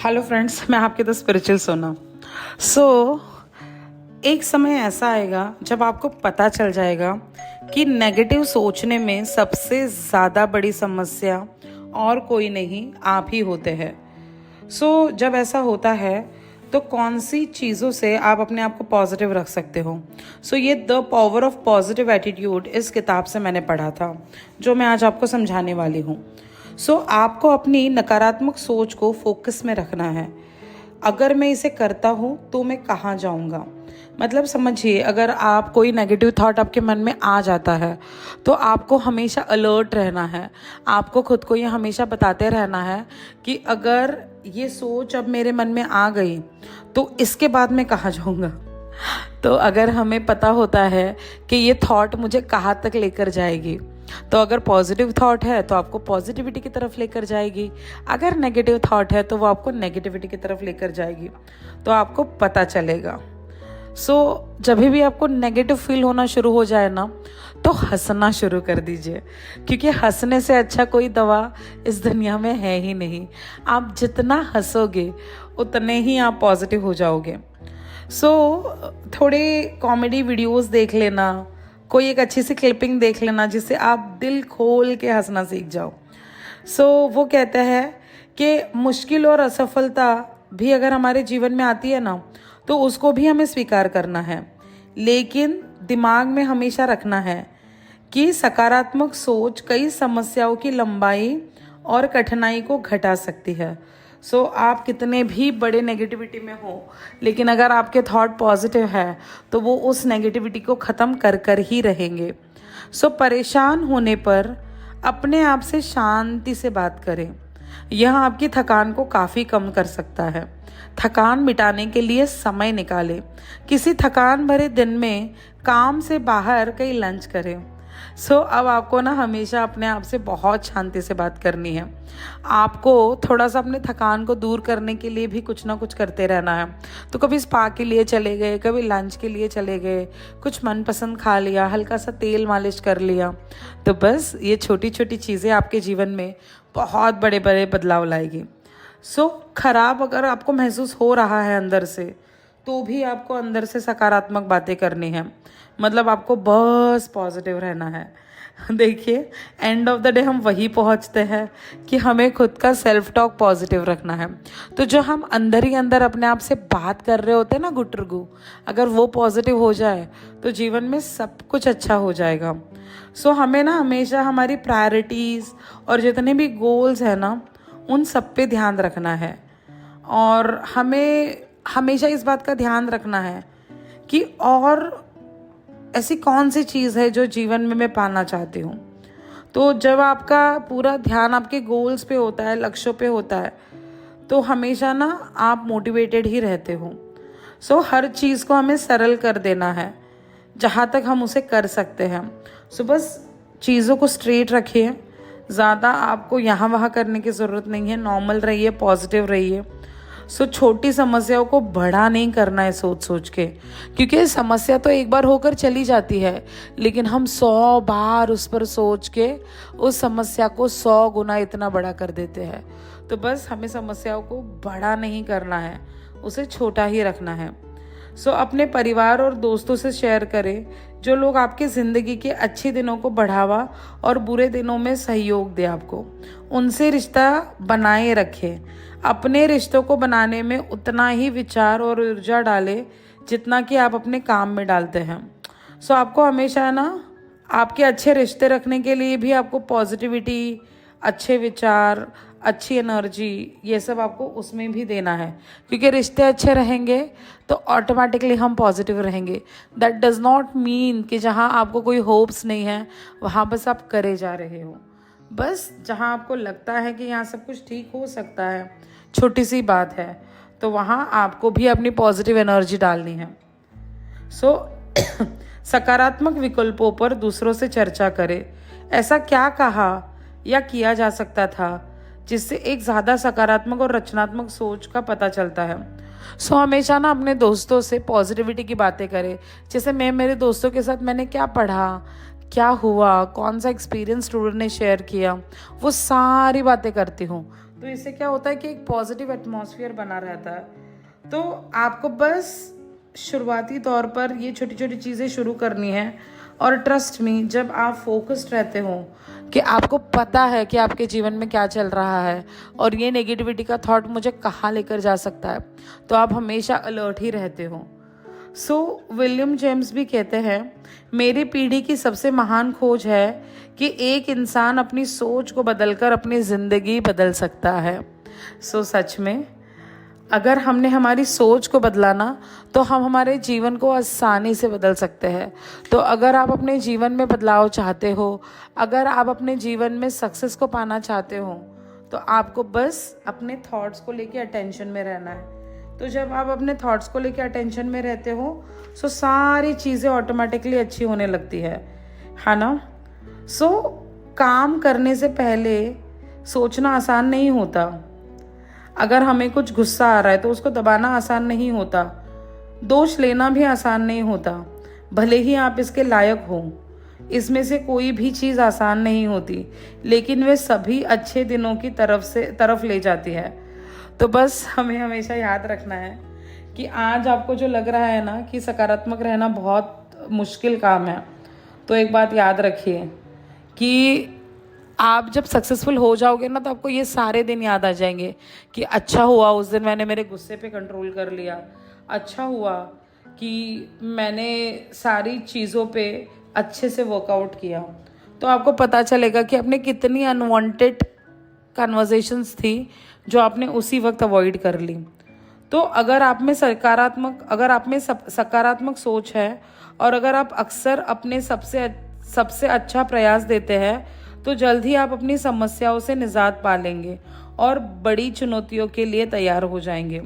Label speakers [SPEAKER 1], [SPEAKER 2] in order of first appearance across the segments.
[SPEAKER 1] Hello friends, मैं आपके the spiritual सोना। एक समय ऐसा आएगा जब आपको पता चल जाएगा कि नेगेटिव सोचने में सबसे ज़्यादा बड़ी समस्या और कोई नहीं, आप ही होते हैं। जब ऐसा होता है तो कौन सी चीज़ों से आप अपने आप को पॉजिटिव रख सकते हो। ये the power of positive attitude इस किताब से मैंने पढ़ा था, जो मैं आज आपको समझाने वाली हूँ। आपको अपनी नकारात्मक सोच को फोकस में रखना है। अगर मैं इसे करता हूँ तो मैं कहाँ जाऊँगा। मतलब समझिए, अगर आप कोई नेगेटिव थॉट आपके मन में आ जाता है तो आपको हमेशा अलर्ट रहना है। आपको खुद को ये हमेशा बताते रहना है कि अगर ये सोच अब मेरे मन में आ गई तो इसके बाद मैं कहाँ जाऊँगा। तो अगर हमें पता होता है कि ये थॉट मुझे कहाँ तक लेकर जाएगी, तो अगर पॉजिटिव थॉट है तो आपको पॉजिटिविटी की तरफ लेकर जाएगी, अगर नेगेटिव थॉट है तो वो आपको नेगेटिविटी की तरफ लेकर जाएगी। तो आपको पता चलेगा। जब भी आपको नेगेटिव फील होना शुरू हो जाए ना, तो हंसना शुरू कर दीजिए, क्योंकि हंसने से अच्छा कोई दवा इस दुनिया में है ही नहीं। आप जितना हंसोगे उतने ही आप पॉजिटिव हो जाओगे। थोड़े कॉमेडी वीडियोस देख लेना, कोई एक अच्छी सी क्लिपिंग देख लेना जिससे आप दिल खोल के हंसना सीख जाओ। वो कहते हैं कि मुश्किल और असफलता भी अगर हमारे जीवन में आती है ना, तो उसको भी हमें स्वीकार करना है, लेकिन दिमाग में हमेशा रखना है कि सकारात्मक सोच कई समस्याओं की लंबाई और कठिनाई को घटा सकती है। आप कितने भी बड़े नेगेटिविटी में हो, लेकिन अगर आपके थॉट पॉजिटिव है तो वो उस नेगेटिविटी को ख़त्म कर कर ही रहेंगे। परेशान होने पर अपने आप से शांति से बात करें। यह आपकी थकान को काफ़ी कम कर सकता है। थकान मिटाने के लिए समय निकालें। किसी थकान भरे दिन में काम से बाहर कहीं लंच करें। अब आपको ना हमेशा अपने आप से बहुत शांति से बात करनी है। आपको थोड़ा सा अपने थकान को दूर करने के लिए भी कुछ ना कुछ करते रहना है। तो कभी स्पा के लिए चले गए, कभी लंच के लिए चले गए, कुछ मनपसंद खा लिया, हल्का सा तेल मालिश कर लिया। तो बस ये छोटी छोटी चीज़ें आपके जीवन में बहुत बड़े बड़े बदलाव लाएगी। खराब अगर आपको महसूस हो रहा है अंदर से, तो भी आपको अंदर से सकारात्मक बातें करनी है। मतलब आपको बस पॉजिटिव रहना है। देखिए, एंड ऑफ द डे हम वही पहुंचते हैं कि हमें खुद का सेल्फ टॉक पॉजिटिव रखना है। तो जो हम अंदर ही अंदर अपने आप से बात कर रहे होते हैं ना, गुटरगू, अगर वो पॉजिटिव हो जाए तो जीवन में सब कुछ अच्छा हो जाएगा। हमें ना हमेशा हमारी प्रायोरिटीज़ और जितने भी गोल्स हैं ना, उन सब पे ध्यान रखना है। और हमें हमेशा इस बात का ध्यान रखना है कि और ऐसी कौन सी चीज़ है जो जीवन में मैं पाना चाहती हूँ। तो जब आपका पूरा ध्यान आपके गोल्स पे होता है, लक्ष्यों पे होता है, तो हमेशा ना आप मोटिवेटेड ही रहते हो। हर चीज़ को हमें सरल कर देना है जहाँ तक हम उसे कर सकते हैं। बस चीज़ों को स्ट्रेट रखिए। ज़्यादा आपको यहाँ वहाँ करने की ज़रूरत नहीं है। नॉर्मल रहिए, पॉजिटिव रहिए। छोटी समस्याओं को बड़ा नहीं करना है सोच सोच के, क्योंकि समस्या तो एक बार होकर चली जाती है, लेकिन हम 100 बार उस पर सोच के उस समस्या को 100 गुना इतना बड़ा कर देते हैं। तो बस हमें समस्याओं को बड़ा नहीं करना है, उसे छोटा ही रखना है। अपने परिवार और दोस्तों से शेयर करें, जो लोग आपकी ज़िंदगी के अच्छे दिनों को बढ़ावा और बुरे दिनों में सहयोग दे आपको। उनसे रिश्ता बनाए रखें। अपने रिश्तों को बनाने में उतना ही विचार और ऊर्जा डालें जितना कि आप अपने काम में डालते हैं। आपको हमेशा ना आपके अच्छे रिश्ते रखने के लिए भी आपको पॉजिटिविटी, अच्छे विचार, अच्छी एनर्जी, ये सब आपको उसमें भी देना है, क्योंकि रिश्ते अच्छे रहेंगे तो ऑटोमेटिकली हम पॉजिटिव रहेंगे। दैट डज नॉट मीन कि जहाँ आपको कोई होप्स नहीं है वहाँ बस आप करे जा रहे हो। बस जहाँ आपको लगता है कि यहाँ सब कुछ ठीक हो सकता है, छोटी सी बात है, तो वहाँ आपको भी अपनी पॉजिटिव एनर्जी डालनी है। सकारात्मक विकल्पों पर दूसरों से चर्चा करें। ऐसा क्या कहा या किया जा सकता था जिससे एक ज़्यादा सकारात्मक और रचनात्मक सोच का पता चलता है। हमेशा ना अपने दोस्तों से पॉजिटिविटी की बातें करें। जैसे मैं मेरे दोस्तों के साथ मैंने क्या पढ़ा, क्या हुआ, कौन सा एक्सपीरियंस स्टूडेंट ने शेयर किया, वो सारी बातें करती हूँ। तो इससे क्या होता है कि एक पॉजिटिव एटमॉस्फेयर बना रहता है। तो आपको बस शुरुआती तौर पर ये छोटी छोटी चीज़ें शुरू करनी है, और ट्रस्ट मी, जब आप फोकस्ड रहते हो कि आपको पता है कि आपके जीवन में क्या चल रहा है और ये नेगेटिविटी का थॉट मुझे कहाँ लेकर जा सकता है, तो आप हमेशा अलर्ट ही रहते हो। विलियम जेम्स भी कहते हैं, मेरी पीढ़ी की सबसे महान खोज है कि एक इंसान अपनी सोच को बदलकर अपनी ज़िंदगी बदल सकता है। सच में अगर हमने हमारी सोच को बदला ना, तो हम हमारे जीवन को आसानी से बदल सकते हैं। तो अगर आप अपने जीवन में बदलाव चाहते हो, अगर आप अपने जीवन में सक्सेस को पाना चाहते हो, तो आपको बस अपने थॉट्स को लेके अटेंशन में रहना है। तो जब आप अपने थॉट्स को लेके अटेंशन में रहते हो, तो सारी चीज़ें ऑटोमेटिकली अच्छी होने लगती है ना। काम करने से पहले सोचना आसान नहीं होता। अगर हमें कुछ गुस्सा आ रहा है तो उसको दबाना आसान नहीं होता, दोष लेना भी आसान नहीं होता, भले ही आप इसके लायक हो। इसमें से कोई भी चीज़ आसान नहीं होती, लेकिन वे सभी अच्छे दिनों की तरफ ले जाती है। तो बस हमें हमेशा याद रखना है कि आज आपको जो लग रहा है ना कि सकारात्मक रहना बहुत मुश्किल काम है, तो एक बात याद रखिए कि आप जब सक्सेसफुल हो जाओगे ना, तो आपको ये सारे दिन याद आ जाएंगे कि अच्छा हुआ उस दिन मैंने मेरे गुस्से पे कंट्रोल कर लिया, अच्छा हुआ कि मैंने सारी चीज़ों पे अच्छे से वर्कआउट किया। तो आपको पता चलेगा कि आपने कितनी अनवांटेड कन्वर्सेशंस थी जो आपने उसी वक्त अवॉइड कर ली। तो अगर आप में सकारात्मक सोच है, और अगर आप अक्सर अपने सबसे अच्छा प्रयास देते हैं, तो जल्द ही आप अपनी समस्याओं से निजात पा लेंगे और बड़ी चुनौतियों के लिए तैयार हो जाएंगे।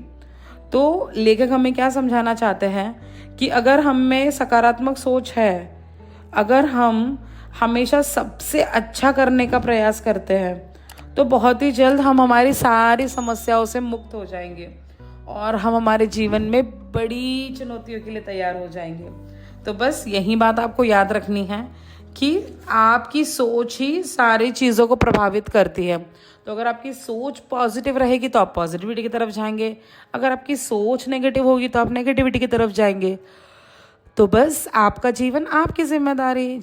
[SPEAKER 1] तो लेखक हमें क्या समझाना चाहते हैं कि अगर हम में सकारात्मक सोच है, अगर हम हमेशा सबसे अच्छा करने का प्रयास करते हैं, तो बहुत ही जल्द हम हमारी सारी समस्याओं से मुक्त हो जाएंगे और हम हमारे जीवन में बड़ी चुनौतियों के लिए तैयार हो जाएंगे। तो बस यही बात आपको याद रखनी है कि आपकी सोच ही सारी चीज़ों को प्रभावित करती है। तो अगर आपकी सोच पॉजिटिव रहेगी तो आप पॉजिटिविटी की तरफ जाएंगे, अगर आपकी सोच नेगेटिव होगी तो आप नेगेटिविटी की तरफ जाएंगे। तो बस आपका जीवन आपकी जिम्मेदारी।